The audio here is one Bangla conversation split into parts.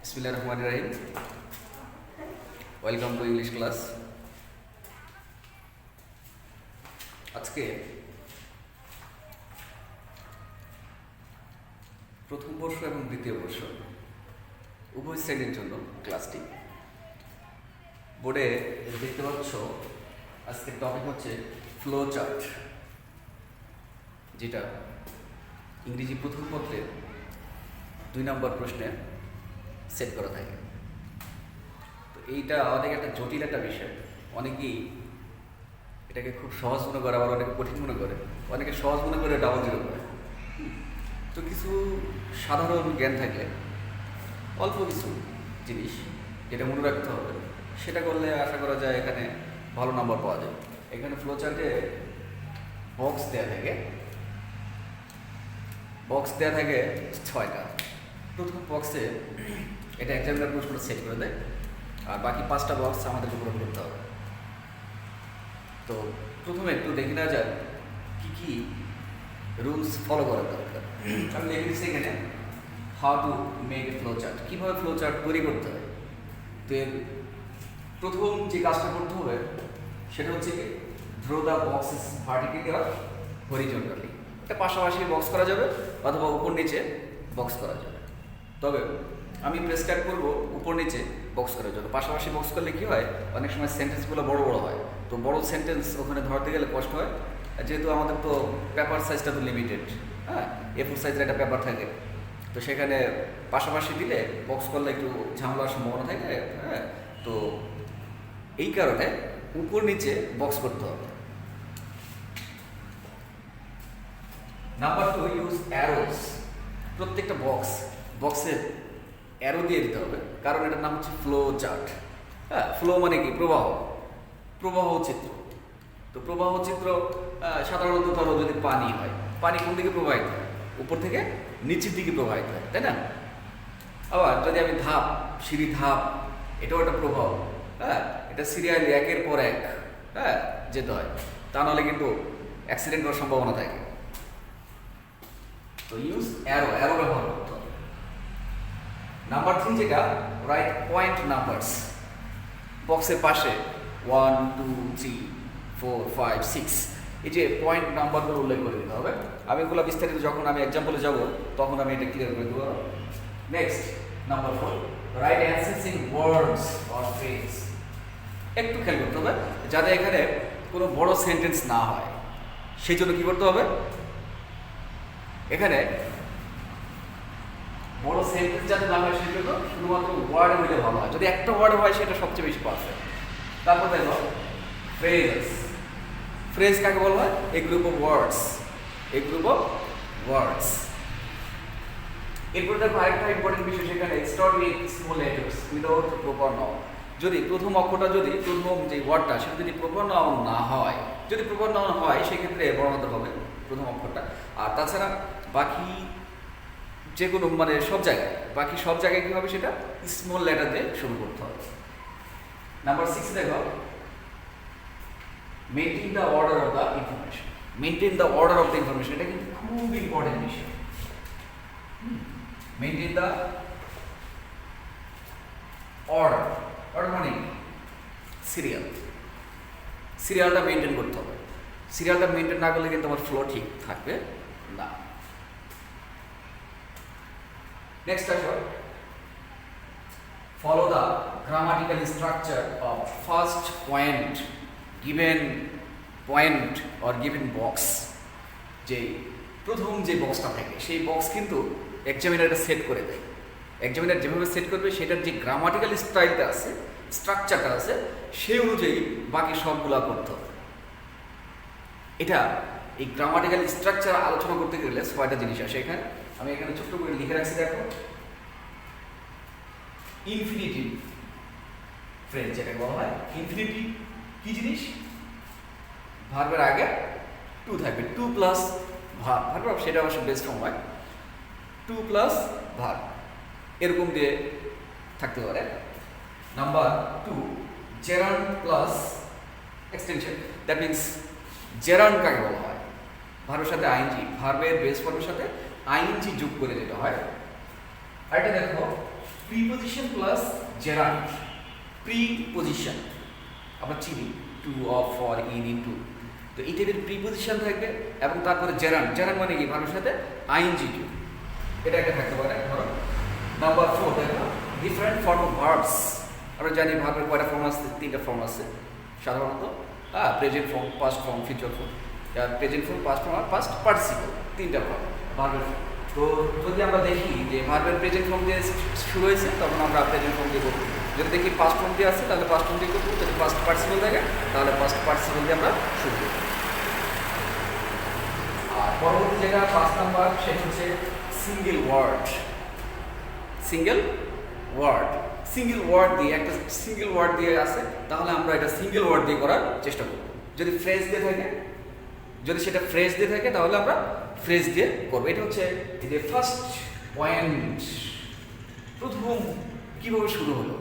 বিসমিল্লাহির রহমানির রহিম। Welcome to English class. আজকে প্রথম বর্ষ এবং দ্বিতীয় বর্ষ উভয় শ্রেণীর জন্য ক্লাসটি। বোর্ডে দেখতে পাচ্ছ আজকের টপিক হচ্ছে ফ্লো চার্ট, যেটা ইংরেজি প্রথম পত্রের 2 নম্বর প্রশ্নে সেট করা থাকে। তো এইটা অনেক একটা জটিল একটা বিষয়। অনেকেই এটাকে খুব সহজ মনে করে, আবার অনেকে কঠিন মনে করে, অনেকে সহজ মনে করে ডাবল জিরো করে। তো কিছু সাধারণ জ্ঞান থাকলে অল্প কিছু জিনিস যেটা মনে রাখতে হবে, সেটা করলে আশা করা যায় এখানে ভালো নাম্বার পাওয়া যায়। এখানে ফ্লো চার্টে বক্স দেওয়া থাকে 6টা। প্রথম বক্সে এটা এক্সামিনার প্রশ্নটা সেট করে দেয়, আর বাকি 5টা বক্স আমাদেরকে পূরণ করতে হবে। তো প্রথমে একটু দেখে নেওয়া যাক কী কী রুলস ফলো করার দরকার। আমি লিখে দিচ্ছি এখানে how to make a flow chart, কীভাবে ফ্লো চার্ট তৈরি করতে হয়। তো এর প্রথম যে কাজটা করতে হবে সেটা হচ্ছে কি, draw the boxes vertically or horizontally. এটা পাশাপাশি বক্স করা যাবে অথবা উপর নিচে বক্স করা যাবে। তবে আমি প্রেসক্রাইব করবো উপর নিচে বক্স করার জন্য। পাশাপাশি বক্স করলে কী হয়, অনেক সময় সেন্টেন্সগুলো বড় বড় হয়, তো বড় সেন্টেন্স ওখানে ধরতে গেলে কষ্ট হয়। যেহেতু আমাদের তো পেপার সাইজটা তো লিমিটেড, হ্যাঁ, A4 সাইজের একটা পেপার থাকে, তো সেখানে পাশাপাশি দিলে বক্স করলে একটু ঝামেলার সম্ভাবনা থাকে। হ্যাঁ, তো এই কারণে উপর নিচে বক্স করতে হবে। Number 2, use arrows. প্রত্যেকটা বক্সে অ্যারো দিয়ে দিতে হবে, কারণ এটার নাম হচ্ছে ফ্লো চার্ট। হ্যাঁ, ফ্লো মানে কি, প্রবাহ চিত্র। তো প্রবাহ চিত্র সাধারণত ধরো যদি পানি হয়, পানি কোন দিকে প্রবাহিত হয়, উপর থেকে নিচের দিকে প্রবাহিত হয়, তাই না? আবার যদি আমি সিঁড়ি ধাপ, এটাও একটা প্রবাহ। হ্যাঁ, এটা সিরিয়ালি একের পর এক যেতে হয়, তা নাহলে কিন্তু অ্যাক্সিডেন্ট হওয়ার সম্ভাবনা থাকে। তো ইউজ অ্যারো ব্যবহার করতে হবে। নাম্বার 3 যেটা, রাইট পয়েন্ট নাম্বারস। বক্সের পাশে 1, 2, 3, 4, 5, 6 এই যে পয়েন্ট নাম্বারগুলো উল্লেখ করে দিতে হবে। আমি এগুলো বিস্তারিত যখন আমি এক্সাম্পলে যাব তখন আমি এটা ক্লিয়ার করে দেবো। Next, number 4, right answers in words or phrase. একটু খেয়াল করতে হবে যাতে এখানে কোনো বড় সেন্টেন্স না হয়, সেই জন্য কী করতে হবে, এখানে বড় সেন্টেন্স যাতে না হয় সেই জন্য শুধুমাত্র ওয়ার্ডে হইলে ভালো হয়। যদি একটা ওয়ার্ডে হয় সেটা সবচেয়ে বেশি পারফেক্ট। তারপর দেখো ফ্রেজ কাকে বলা হয়, এ গ্রুপ অফ ওয়ার্ডস। এরপরে দেখো আরেকটা ইম্পর্টেন্ট বিষয়, সেখানে start with small letters without proper noun. যদি প্রথম অক্ষরটা, যদি প্রথম যে ওয়ার্ডটা সেটা যদি প্রপার নাউন না হয়, যদি প্রপার নাউন হয় সেক্ষেত্রে বড় হতে হবে প্রথম অক্ষরটা। আর তাছাড়া বাকি যে কোনো বাকি সব জায়গায় কী হবে, সেটা স্মল লেটার দিয়ে শুরু করতে হবে। নাম্বার 6 দেখো, maintain the order of the information. এটা কিন্তু খুব ইম্পর্টেন্ট বিষয়। মেনটেন দ্য অর্ডার মানে সিরিয়ালটা মেনটেন করতে হবে। সিরিয়ালটা মেনটেন না করলে কিন্তু আমার ফ্লো ঠিক থাকবে না। নেক্সট আসো, follow the grammatical structure of first point given box. যে প্রথম যে বক্সটা থাকে সেই বক্স কিন্তু এক্সামিনারটা সেট করে দেয়। এক্সামিনার যেভাবে সেট করবে সেটার যে গ্রামাটিক্যাল স্ট্রাকচারটা আছে সেই অনুযায়ী বাকি সবগুলো করতে হবে। এই গ্রামাটিক্যাল স্ট্রাকচার আলোচনা করতে গেলে 6টা জিনিস আসে এখানে। আমি এখানে ছোট্ট করে লিখে রাখছি, দেখো। ইনফিনিটিভ ফ্রেজ যেটা বলা হয়, ইনফিনিটিভ কি জিনিস, ভার্বের আগে 2 থাকবে, 2 প্লাস ভার্ব, সেটা অবশ্য বেস্ট ফর্ম হয়, 2 প্লাস ভার্ব এরকম দিয়ে থাকতে পারে। Number 2, gerund plus extension. That means gerund কাকে বলা হয়, ভার্বের সাথে আইএনজি, ভার্বের বেস ফর্মের সাথে আইএনজি যোগ করে যেটা হয়। আরেকটা দেখো, প্রিপজিশন প্লাস জেরান্ড। প্রিপজিশন আমরা চিনি to, of, for, in, into, তো এই টাইপের প্রিপজিশন থাকবে এবং তারপরে জেরান্ড। জেরান্ড মানে কি? ভার্বের সাথে আইএনজি টু, এটা একটা থাকতে পারে। ধরো নাম্বার 4 দেখো ডিফারেন্ট ফর্ম অফ ভার্বস। আমরা জানি ভার্বের কয়টা ফর্ম আছে? 3টা ফর্ম আছে সাধারণত। Present form, past form, future form. Present form, past form আর পাস্ট পার্টিসিপল, 3টা ফর্ম ভার্বের ফর্ম। তো যদি আমরা দেখি যে ভার্বের প্রেজেন্ট ফর্ম দিয়ে শুরু হয়েছে তখন আমরা প্রেজেন্ট ফর্ম দিয়ে করবো। যদি দেখি পাস্ট ফর্ম দিয়ে আছে তাহলে পাস্ট ফর্ম দিয়ে করবো। যদি পাস্ট পার্টিসিপল থাকে তাহলে পাস্ট পার্টিসিপল দিয়ে আমরা শুরু করবো। আর পরবর্তী যেটা 5 নাম্বার, সেটা হচ্ছে single word. Single word, single word দিয়ে, একটা সিঙ্গেল ওয়ার্ড দিয়ে আছে তাহলে আমরা এটা সিঙ্গেল ওয়ার্ড দিয়ে করার চেষ্টা করব। যদি ফ্রেজ দিয়ে থাকে, যদি সেটা ফ্রেজ দিয়ে থাকে তাহলে আমরা ফ্রেজ দিয়ে করবো। এটা হচ্ছে যে ফার্স্ট পয়েন্ট। প্রথম কীভাবে শুরু হলো,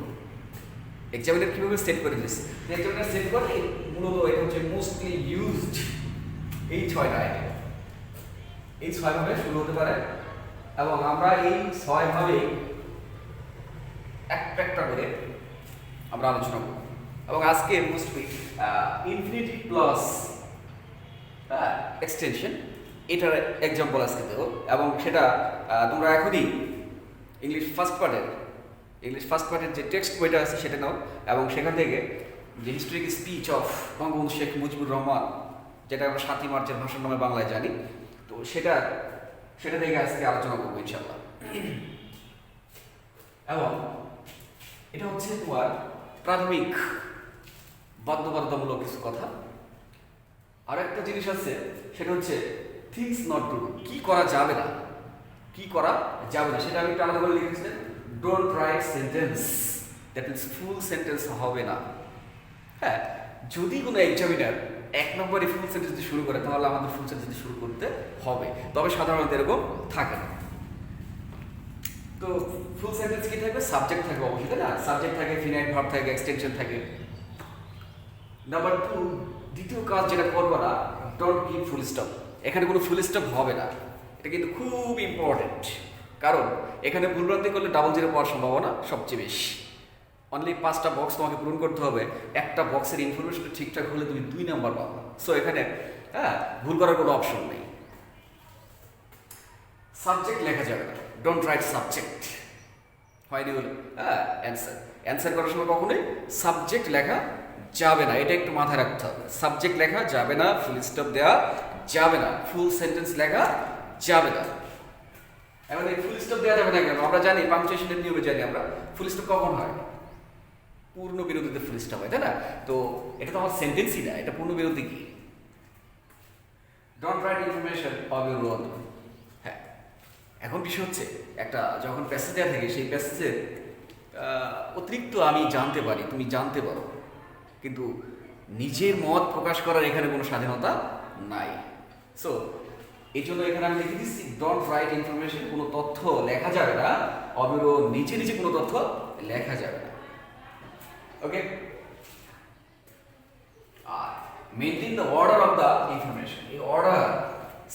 এক্সামিনার কীভাবে সেট করে দিয়েছে। এক্সামিনার সেট করে মূলত এটা হচ্ছে মোস্টলি ইউজড এই 6টা আইটেম। এই 6 ভাবে শুরু হতে পারে এবং আমরা এই 6 ভাবে একটা করে আমরা আলোচনা করব। এবং আজকে মোস্টলি ইনফিনিটিভ প্লাস এক্সটেনশন, এটার এক্সাম্পল আজকে দেবো। এবং সেটা তোমরা এখনই ইংলিশ ফার্স্ট পার্টের যে টেক্সট বইটা আছে সেটা নাও এবং সেখান থেকে যে historic speech of Bangabandhu Sheikh Mujibur Rahman, যেটা আমরা 7ই মার্চের ভাষণ নামে বাংলায় জানি, তো সেটা থেকে আজকে আলোচনা করবো ইনশাআল্লাহ। এবং এটা হচ্ছে তোমার প্রাথমিক বাধ্যবাধকতামূলক কিছু কথা। আর একটা জিনিস আছে, সেটা হচ্ছে থিংস নট টু ডু, কি করা যাবে না, কি করা যাবে না সেটা আমি একটু আলাদা করে লিখেছিলাম। Don't write sentence, that means full sentence হবে না। হ্যাঁ, যদি কোনো এক্সামিনার 1 নম্বরে ফুল সেন্টেন্স দিয়ে শুরু করে তাহলে আমাদের ফুল সেন্টেন্স দিয়ে শুরু করতে হবে, তবে সাধারণত এরকম থাকে না। তো ফুল সেন্টেন্স কি থাকবে? সাবজেক্ট থাকবে অবশ্যই, তাই না? সাবজেক্ট থাকে, ফিনাইট ভার্ব থাকে, এক্সটেনশন থাকে। নাম্বার 2, দ্বিতীয় কাজ যেটা করবো না, ডোন্ট গিভ ফুল স্টপ। এখানে কোনো ফুল স্টপ হবে না, এটা কিন্তু খুব ইম্পর্টেন্ট। কারণ এখানে ভুলভ্রান্তি করলে ডাবল জিরো পাওয়ার সম্ভাবনা সবচেয়ে বেশি। অনলি 5টা বক্স তোমাকে পূরণ করতে হবে, একটা বক্সের ইনফরমেশনটা ঠিকঠাক হলে তুমি 2 নাম্বার পাবে। সো এখানে ভুল করার কোনো অপশন নেই। সাবজেক্ট লেখা যাবে না, ডোন্ট রাইট সাবজেক্ট। হয়নি হলো অ্যান্সার করার সময় কখনোই সাবজেক্ট লেখা যাবে না, এটা একটু মাথায় রাখতে হবে। সাবজেক্ট লেখা যাবে না, ফুল স্টপ দেওয়া যাবে না, ফুল সেন্টেন্স লেখা যাবে না। এখন এই ফুল স্টপ দেওয়া যাবে না কেন? আমরা জানি পাংচুয়েশনের নিয়মে জানি আমরা ফুল স্টপ কখন হয়, পূর্ণ বিরতিতে ফুল স্টপ হয়, তাই না? তো এটা তো আমার সেন্টেন্সই না, এটা পূর্ণ বিরতি কি? Don't write information of your own. হ্যাঁ, এখন বিষয় হচ্ছে একটা যখন প্যাসেজ দেওয়া থাকে সেই প্যাসেজের অতিরিক্ত আমি জানতে পারি, তুমি জানতে পারো, কিন্তু নিজের মত প্রকাশ করার এখানে কোনো স্বাধীনতা নাই। সো এই জন্য এখানে আমি লিখে দিচ্ছি ডোন্ট রাইট ইনফরমেশন, কোনো তথ্য লেখা যাবে না, অবিরো নিচে নিচে কোনো তথ্য লেখা যাবে না। ওকে, আর maintain the order of the information. এই অর্ডার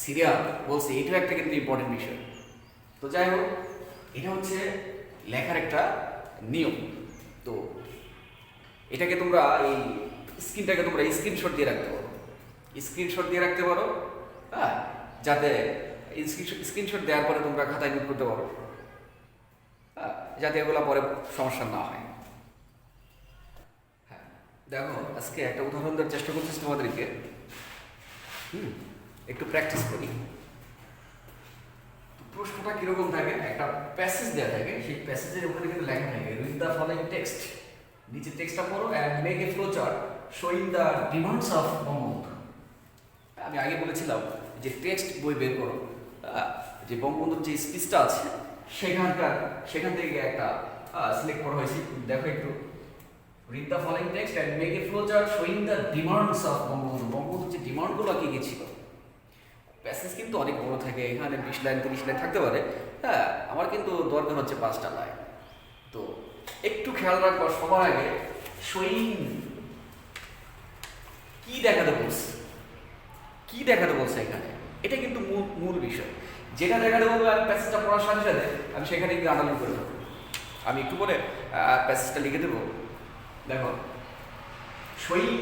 সিরিয়াল বলছে, এটাও একটা কিন্তু ইম্পর্টেন্ট বিষয়। তো যাই হোক, এটা হচ্ছে লেখার একটা নিয়ম। তো এটাকে তোমরা এই স্ক্রিনটাকে তোমরা স্ক্রিনশট দিয়ে রাখতে পারো, স্ক্রিনশট দিয়ে রাখতে পারো, হ্যাঁ, যাতে স্ক্রিনশট দেওয়ার পরে তোমরা খাতায় নোট করতে পারো, হ্যাঁ, যাতে এগুলো পরে সমস্যা না হয়। হ্যাঁ, দেখো আজকে একটা উদাহরণ দেওয়ার চেষ্টা করতেছি তোমাদেরকে, একটু প্র্যাকটিস করি। প্রশ্নটা কিরকম থাকে? একটা প্যাসেজ দেওয়া থাকে, সেই প্যাসেজের উপরে কিন্তু লেখা থাকে রিড দ্য ফলোইং টেক্সট। নিচে টেক্সটটা পড়ো and make a flow chart showing the demands of Bangabandhu. আমি আগে বলেছিলাম যে টেক্সট বই বের করো, যে বঙ্গবন্ধুর যে স্পিচটা আছে সেখান থেকে একটা সিলেক্ট করা হয়েছে। দেখো একটু, read the following text and make a flow chart showing the demands of Bangabandhu. বঙ্গবন্ধুর যে ডিমান্ডগুলো কি কি ছিল। প্যাসেজ কিন্তু অনেক বড় থাকে, এখানে 20 লাইন 30 লাইন থাকতে পারে। হ্যাঁ, আমার কিন্তু দরকার হচ্ছে 5টা লাইন। তো একটু খেয়াল রাখবো সবার আগে শোয়িং কি দেখাতে বলছে, কি দেখাতে বলছে এখানে, এটা কিন্তু মূল বিষয়। যেটা দেখাতে বলবো আমি প্যাসেজটা পড়ার সাথে সাথে আমি সেখানে গিয়ে আন্ডারলাইন করে দেবো। আমি একটু পরে প্যাসেজটা লিখে দেবো। দেখো, শৈল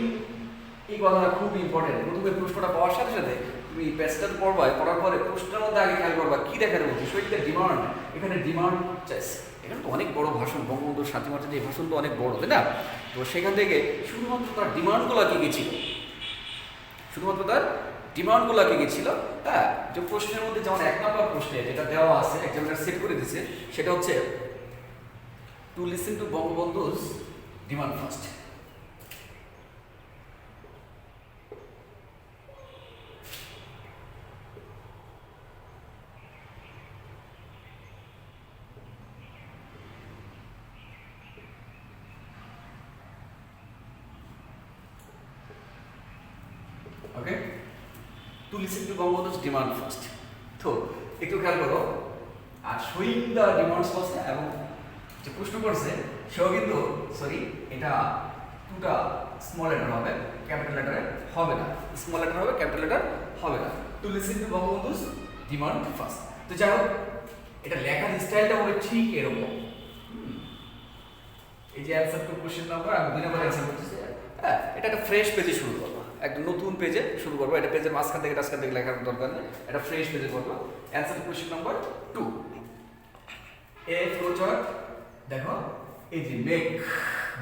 এই কথাটা খুব ইম্পর্টেন্ট। প্রথমে প্রশ্নটা পাওয়ার সাথে সাথে তুমি প্যাসেজটা পড়বা, পড়ার পরে প্রশ্নের মধ্যে আগে খেয়াল করবা কী দেখাতে বলছি। শৈলের ডিমান্ড, এখানে ডিমান্ড চাইছে। এখানে তো অনেক বড় ভাষণ, বঙ্গবন্ধুর 7ই মার্চের এই ভাষণ তো অনেক বড়, তাই না? তো সেখান থেকে শুধুমাত্র তার ডিমান্ডগুলো কী কী ছিল, শুধুমাত্র তার ডিমান্ডগুলো কী কী ছিল, হ্যাঁ, যে প্রশ্নের মধ্যে যেমন 1 নম্বর প্রশ্নে যেটা দেওয়া আছে, এক্সামিনার সেট করে দিচ্ছে, সেটা হচ্ছে to listen to Bangabandhu's demand first. Okay, to listen to Bangabandhu's demand first. তো একটু খেয়াল করো, আর শোয়িং দ্য ডিমান্ডস বলছে, এবং যে প্রশ্ন করছে সেও কিন্তু এটা টুটা স্মল লেটার হবে, ক্যাপিটাল লেটারে হবে না। স্মল লেটার হবে, ক্যাপিটাল লেটার হবে না। To listen to Bangabandhu's demand first. তো যাই হোক, এটা লেখার স্টাইলটা হবে ঠিক এরকম। এই যে অ্যান্সার টু কোশ্চেন নাম্বার, আমি 2 নম্বর অ্যান্সার করতেছি। হ্যাঁ, এটা একটা ফ্রেশ পেজে শুরু করবো, একটা নতুন পেজে শুরু করবো। এটা পেজের মাঝখান থেকে টাঝখান থেকে লেখার দরকার নেই, এটা ফ্রেশ পেজে করবো। Answer to question number 2, a flow chart. দেখো, এই যে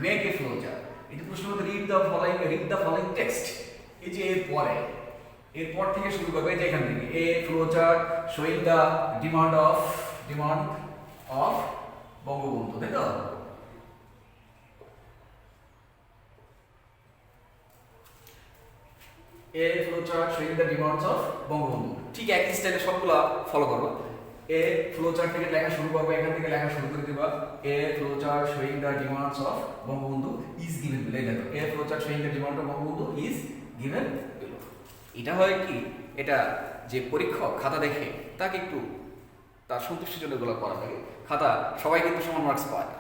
মেক এ ফ্লো চার্ট। এই যে প্রশ্ন মধ্যে রিড দ্য ফলোইং টেক্সট, এই যে এরপর থেকে শুরু করবে, এই যে এখান থেকে এ flow chart showing the demand of Bangabandhu, তাই তো? এ flow chart showing the demands of Bangabandhu, ঠিক একই স্টাইলে সবগুলো ফলো করবো। এ ফ্লো চার্ট থেকে লেখা শুরু করবে, এখান থেকে লেখা শুরু করে দিবা। A flow chart showing the demands of Bangabandhu is given below. দেখো, a flow chart showing the demand of Bangabandhu is given below. এটা হয় কি, এটা যে পরীক্ষক খাতা দেখে তাকে একটু তার সন্তুষ্টির জন্য এগুলো করা থাকে। খাতা সবাই কিন্তু সমান মার্কস পায় না।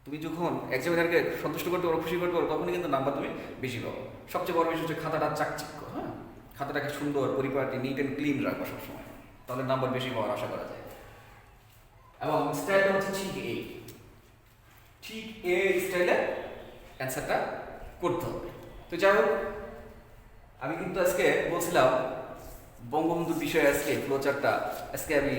তুমি যখন এক্সামিনারকে সন্তুষ্ট করতে পারো, খুশি করতে পারো, তখনই কিন্তু নাম্বার তুমি বেশি পাবো। সবচেয়ে বড় বিষয় হচ্ছে খাতাটা চাকচিক্য, হ্যাঁ, খাতাটাকে সুন্দর, পরিপাটি, নিট অ্যান্ড ক্লিন রাখবো সবসময়, তাহলে নাম্বার বেশি পাওয়ার আশা করা যায়। এবং স্টাইলটা হচ্ছে ঠিক এই স্টাইলে অ্যান্সারটা করতে হবে। তো যাই হোক, আমি কিন্তু আজকে বলছিলাম বঙ্গবন্ধুর বিষয়ে আজকে ফ্লোচার্টটা আজকে আমি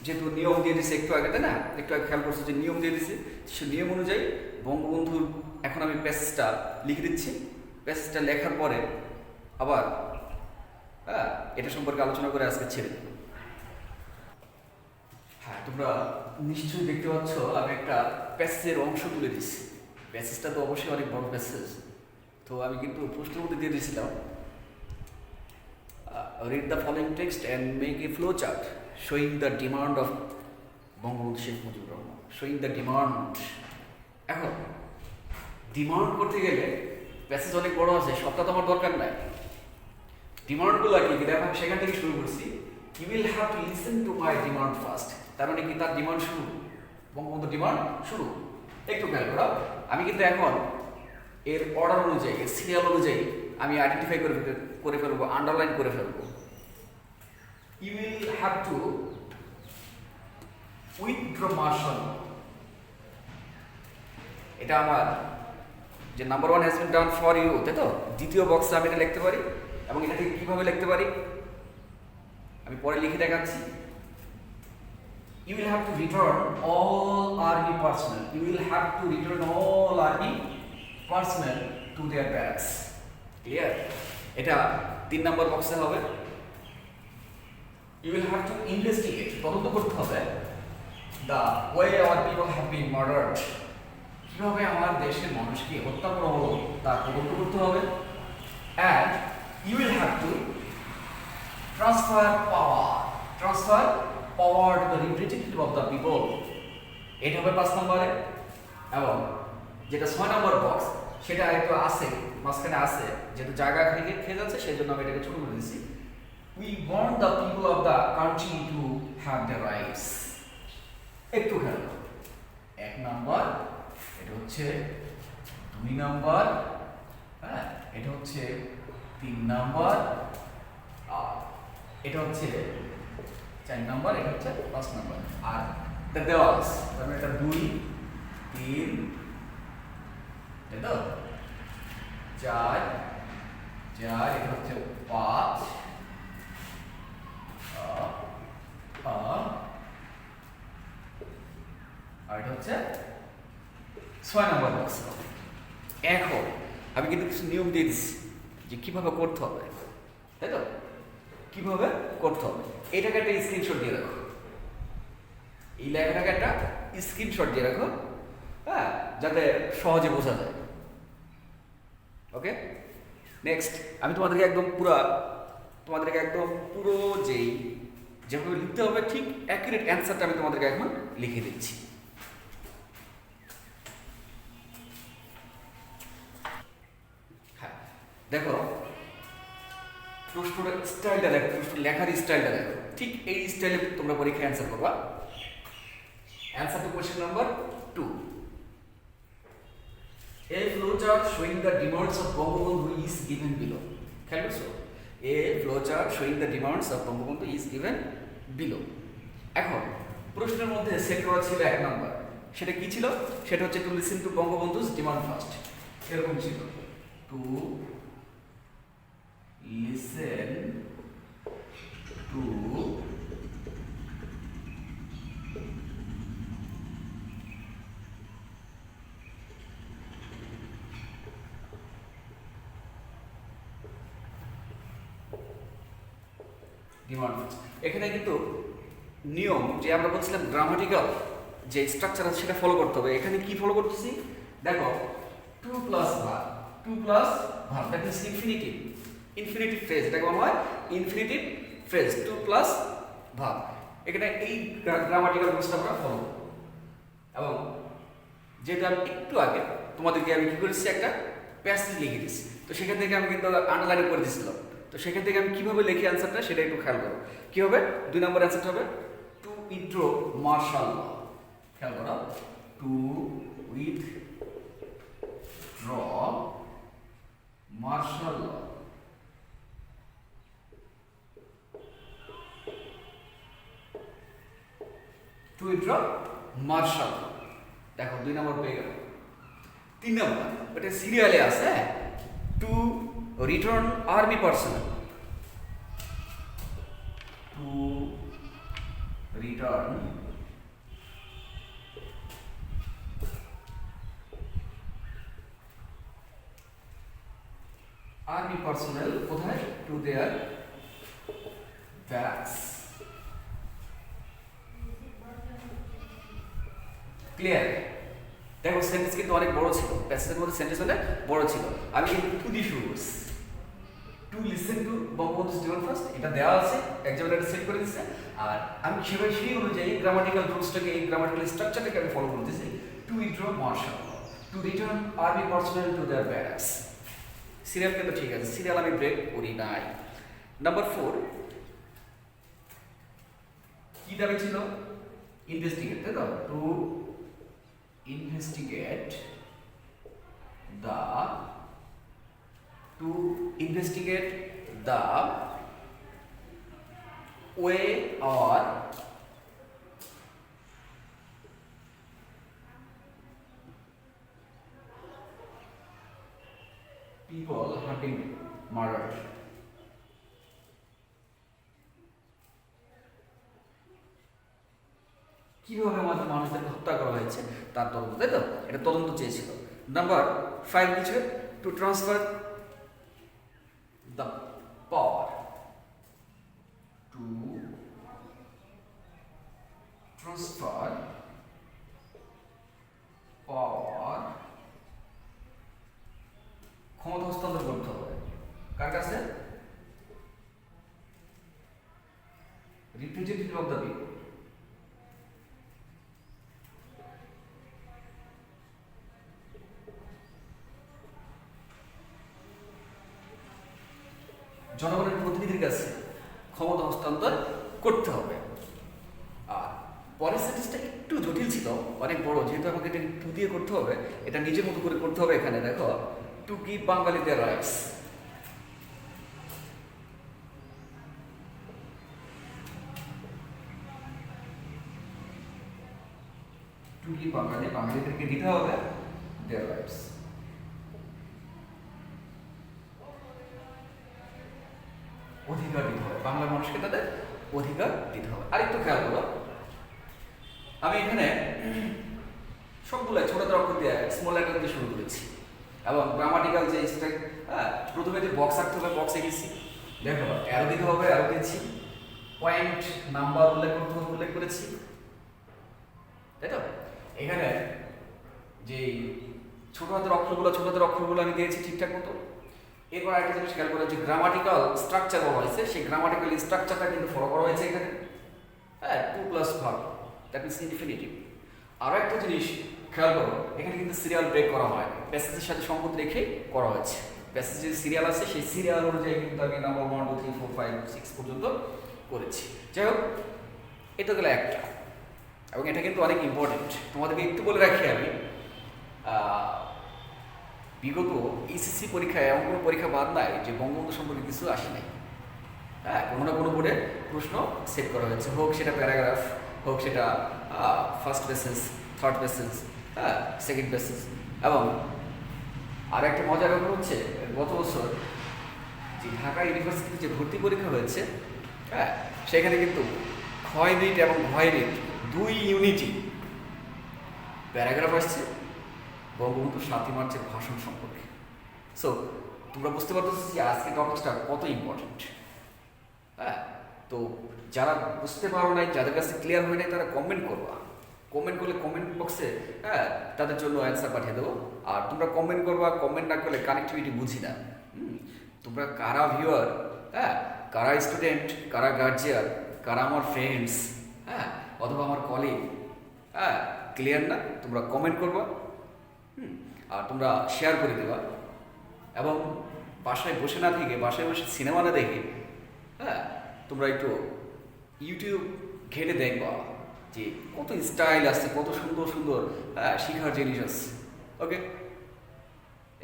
যেহেতু নিয়ম দিয়ে দিচ্ছি একটু আগে, তাই না? একটু আগে খেয়াল করছি যে নিয়ম দিয়ে দিচ্ছি, সে নিয়ম অনুযায়ী বঙ্গবন্ধুর এখন আমি প্যাসেজটা লিখে দিচ্ছি। প্যাসেজটা লেখার পরে আবার হ্যাঁ এটা সম্পর্কে আলোচনা করে আজকে ছেড়ে দেব। হ্যাঁ, তোমরা নিশ্চয়ই দেখতে পাচ্ছ আমি একটা প্যাসেজের অংশ তুলে দিচ্ছি। প্যাসেজটা তো অবশ্যই অনেক বড় প্যাসেজ। তো আমি কিন্তু প্রশ্নের মধ্যে দিয়ে দিয়েছিলাম read the following text and make a flow chart showing the demand of Bangabandhu Sheikh Mujibur Rahman, showing the demand। এখন ডিমান্ড করতে গেলে প্যাসেজ অনেক বড় আছে, সবটা তো আমার দরকার নাই। ডিমান্ডগুলো কি দেখো, সেখান থেকে শুরু করছি। You will have to listen to my demand first. তার মানে কি, তার ডিমান্ড শুরু, বঙ্গবন্ধু ডিমান্ড শুরু। একটু খেয়াল করো, আমি কিন্তু এখন এর অর্ডার অনুযায়ী, এর সিরিয়াল অনুযায়ী আমি আইডেন্টিফাই করে ফেলবো, আন্ডারলাইন করে ফেলবো। You will have to withdraw martial. এটা আমার যে number 1 has been done for you, তাই তো? দ্বিতীয় বক্সে আমি এটা লিখতে পারি, এবং এটা থেকে কীভাবে লিখতে পারি আমি পরে লিখে দেখাচ্ছি। You will have to return all army personnel. You will have to return all army personnel to their barracks. Clear? এটা 3 নম্বর বক্সে হবে। You will have to investigate, তদন্ত করতে হবে, the way our people have been murdered, কীভাবে আমার দেশের মানুষকে হত্যা করা হলো তার তদন্ত করতে হবে। And you will have to transfer power to the representative of the people. এটা হবে 5 নম্বরে। এবং যেটা 6 নম্বর বক্স, সেটা একটু আছে মাঝখানে আছে, যেহেতু জায়গা খেয়ে যাচ্ছে সেই জন্য আমি এটাকে ছোট করে দিচ্ছি। We want the people of the country to have the rights. একটু খেয়াল করো, 1 নম্বর, এটা হচ্ছে 2 নম্বর, হ্যাঁ, এটা হচ্ছে 3 নম্বর, আর এটা হচ্ছে 4 নম্বর, এটা হচ্ছে 5 নম্বর। আর এটা দেওয়া আছে, তার মানে এটা 2 3 তাই তো 4 4, এটা হচ্ছে 5 আর এটা হচ্ছে 6 নম্বর বক্স। এখন আমি কিন্তু কিছু নিয়ম দিয়ে দিচ্ছি যে কিভাবে করতে হবে, তাই তো? কিভাবে করতে হবে এটাকে একটা স্ক্রিনশট দিয়ে রাখো, এই লেখাটাকে একটা স্ক্রিনশট দিয়ে রাখো, হ্যাঁ, যাতে সহজে বোঝা যায়। ওকে, নেক্সট আমি তোমাদেরকে একদম পুরো যেভাবে লিখতে হবে ঠিক অ্যাকুরেট অ্যান্সারটা আমি তোমাদেরকে এখন লিখে দিচ্ছি। হ্যাঁ, দেখো প্রশ্নের স্টাইলটা দেখো, প্রশ্ন লেখার স্টাইলটা দেখো, ঠিক এই স্টাইলে তোমরা পরীক্ষায় অ্যান্সার করবা। Answer to question number 2, a flowchart showing the demands of Bangabandhu is given below. খেয়াল করছো? A flowchart showing the demands of Bangabandhu is given below. এখন প্রশ্নের মধ্যে সেট করা ছিল 1 নাম্বার, সেটা কি ছিল? সেটা হচ্ছে to listen to Bangabandhu's demand first, এরকম ছিল, to listen to demand first. এখানে কিন্তু নিয়ম যে আমরা বলছিলাম গ্রামাটিক্যাল যে স্ট্রাকচার আছে সেটা ফলো করতে হবে। এখানে কি ফলো করতেছি দেখো, 2 plus verb, 2 plus verb, that means infinitive, infinitive phrase, এটাকে বলা হয় ইনফিনিটিভ ফ্রেজ, 2 প্লাস ভার্ব। এখানে এই গ্রামাটিক্যাল রুলসটা আমরা ফলো করব। এবং যেটা আমি একটু আগে তোমাদেরকে আমি কি করেছি, একটা প্যাসেজ লিখে দিচ্ছি, তো সেখান থেকে আমি কিন্তু আন্ডারলাইন করে দিয়েছিলাম, তো সেখান থেকে আমি কিভাবে লিখি অ্যান্সারটা সেটা একটু খেয়াল করো। কি হবে 2 নম্বর অ্যান্সারটা হবে টু উইথড্র মার্শাল ল। খেয়াল করো, to withdraw martial law, to withdraw martial law. দেখো 2 নম্বর পেয়ে গেল। 3 নম্বর ওটা সিরিয়ালে আছে, two return army personal, two return army personal কোথায়, টু দেয়ার ব্যারাকস। ক্লিয়ার? দেখো সেন্টেন্স কিন্তু অনেক বড় ছিল, প্যাসেজের মধ্যে সেন্টেন্স অনেক বড় ছিল। আমি কিন্তু টু দি শুরু করছি, to listen to Bangabandhu's demand first, এটা দেওয়া আছে, এক্সামিনার সেট করে দিচ্ছে, আর আমি সেভাবে সেই অনুযায়ী গ্রামাটিক্যাল রুলসটাকে, এই গ্রামাটিক্যাল স্ট্রাকচারটাকে আমি ফলো করতেছি। To withdraw martial law, to return army personal to their barracks. Serial কিন্তু ঠিক আছে, সিরিয়াল আমি ব্রেক করি নাই। নাম্বার 4 কি দাবি ছিল, ইনভেস্টিগেট, তাই তো? To investigate the way or people have been murdered. কিভাবে আমাদের মানুষদেরকে হত্যা করা হয়েছে তার তদন্ত, তাই তো? এটা তদন্ত চেয়েছিল। নাম্বার 5 কিছু, to transfer the power, to transfer power, ক্ষমতা হস্তান্তর করতে হবে কার কাছে, রিপ্রেজেন্টেটিভ অফ দ্য পিপল। জনগণের প্রতিনিধির কাছে ক্ষমতা হস্তান্তর করতে হবে। আর পরের সেন্টেন্সটা একটু জটিল ছিল, অনেক বড়, যেহেতু আমাকে এটা টু দিয়ে করতে হবে, এটা নিজের মতো করে করতে হবে। এখানে দেখো, টু গিভ বাঙালিদের রাইটস, কি বাঙালিদেরকে দিতে হবে দেয়ার রাইটস। অধিকার দিতে হবে, বাংলার মানুষকে তাদের অধিকার দিতে হবে। আরেকটু খেয়াল করো, আমি এখানে সবগুলো ছোটদের অক্ষর দিয়ে স্মল লেটার দিয়ে শুরু করেছি এবং গ্রামাটিক্যাল যে স্ট্রাইক, প্রথমে যে বক্স আঁকতে হবে বক্স এঁকেছি, দেখো অ্যারো দিতে হবে অ্যারো দিয়েছি, পয়েন্ট নাম্বার উল্লেখ করতে হবে উল্লেখ করেছি, তাই তো? এখানে যে ছোট হাতের অক্ষরগুলো আমি দিয়েছি ঠিকঠাক মতো। এরপর আরেকটা জিনিস খেয়াল করা, যে গ্রামাটিক্যাল স্ট্রাকচার বলা হয়েছে, সেই গ্রামাটিক্যাল স্ট্রাকচারটা কিন্তু ফলো করা হয়েছে এখানে। হ্যাঁ, to plus verb, that means infinitive. আরও একটা জিনিস খেয়াল করো, এখানে কিন্তু সিরিয়াল ব্রেক করা হয়, প্যাসেজের সাথে সংগত রেখে করা হয়েছে। প্যাসেজের সিরিয়াল আছে, সেই সিরিয়াল অনুযায়ী কিন্তু আমি নাম্বার 1 2 3 4 5 6 পর্যন্ত করেছি। যাই হোক, এটা গেলে একটা, এবং এটা কিন্তু অনেক ইম্পর্টেন্ট। তোমাদেরকে একটু বলে রাখি আমি, বিগত ইসিসি পরীক্ষায় এমন কোনো পরীক্ষা বাদ নাই যে বঙ্গবন্ধু সম্পর্কে কিছু আসে নাই। হ্যাঁ, কোনো না কোনো বোর্ডে প্রশ্ন সেট করা হয়েছে, হোক সেটা প্যারাগ্রাফ, হোক সেটা ফার্স্ট বেসিস, থার্ড বেসিস, হ্যাঁ, সেকেন্ড বেসিস। এবং আর একটা মজার ব্যাপার হচ্ছে, গত বছর যে ঢাকা ইউনিভার্সিটিতে যে ভর্তি পরীক্ষা হয়েছে, হ্যাঁ, সেখানে কিন্তু ক্ষয় রিট এবং ভয় রিট 2 ইউনিটই প্যারাগ্রাফ আসছে বঙ্গবন্ধু 7ই মার্চের ভাষণ সম্পর্কে। সো তোমরা বুঝতে পারতেছো যে আজকে টপিকটা কত ইম্পর্টেন্ট। হ্যাঁ, তো যারা বুঝতে পারো নাই, যাদের কাছে ক্লিয়ার হয় নাই, তারা কমেন্ট করবা। কমেন্ট করলে কমেন্ট বক্সে, হ্যাঁ, তাদের জন্য অ্যান্সার পাঠিয়ে দেবো। আর তোমরা কমেন্ট করবা, কমেন্ট না করলে কানেক্টিভিটি বুঝি না। তোমরা কারা ভিউয়ার, হ্যাঁ, কারা স্টুডেন্ট, কারা গার্জিয়ান, কারা আমার ফ্রেন্ডস, হ্যাঁ, অথবা আমার কলিগ, হ্যাঁ, ক্লিয়ার না? তোমরা কমেন্ট করবা, আর তোমরা শেয়ার করে দেবা। এবং বাসায় বসে না থেকে, বাসায় বসে সিনেমা না দেখে, হ্যাঁ, তোমরা একটু ইউটিউব ঘেটে দেখবা যে কত স্টাইল আছে, কত সুন্দর সুন্দর শেখার জিনিস আছে। ওকে,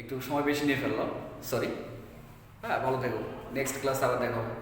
একটু সময় বেশি নিয়ে ফেললাম, সরি। হ্যাঁ, ভালো থেকো, নেক্সট ক্লাস আবার দেখা হবে।